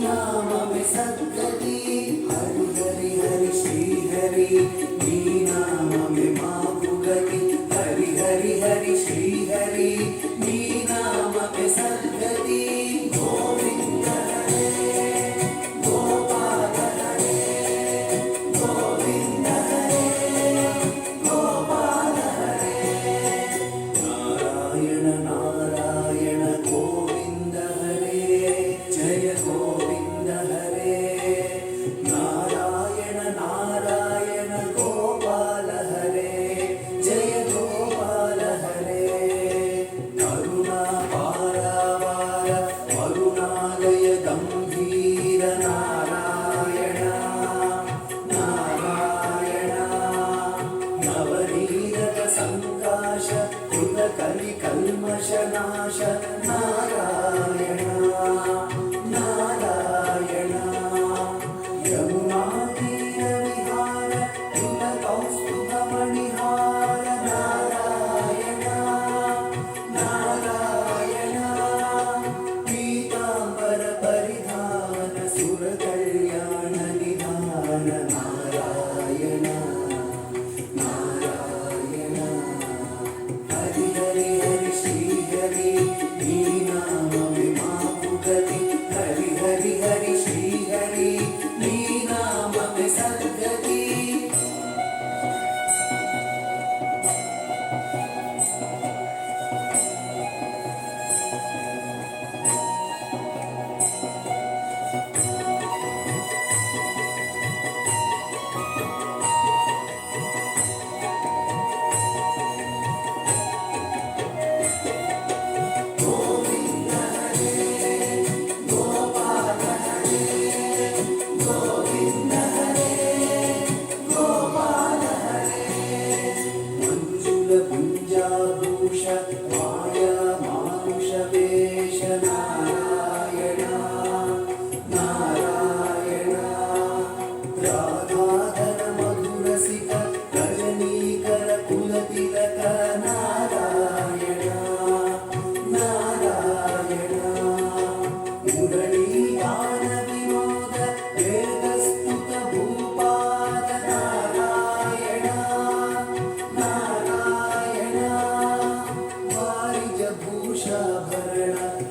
नाम में सद्गति हरि हरि हरि श्री हरि नी नाम में माधु गति हरि हरि हरि श्री हरि नी नाम में सद्गति गोविंद हरे गोपाल हरे गोविंद हरे गोपाल हरे नारायण नारायण गोविंद हरे जय गोविंद हरे नारायण नारायण गोपाल हरे जय गोपाल हरे करुणा पारावार करुणालय गंभीर नारायण नारायण नवनीरक संकाश कृत कलि कल्मष नाश नारायण नारायण यमुना तीर विहार कृत कौस्तुभ मणिहार नारायण नारायण पीतांबर परिधान सुर कल्याण निधान नारायण नारायण हरि हरि हरि श्री हरि नी नाम में माधु गति हरि हरि हरि श्री हरि नी नाम में सद्गति गोविंद हरे गोपाल हरे गोविंद हरे गोपाल हरे मंजुल गुंजाभूष माया मानुष वेश नारायण नारायण राधाधर मधुरसिक रजनीकर कुलतिलक नारायण नारायण मुरली गान विनोद वेदस्तुत भूपाद नारायण नारायण वारिज भूषाभरण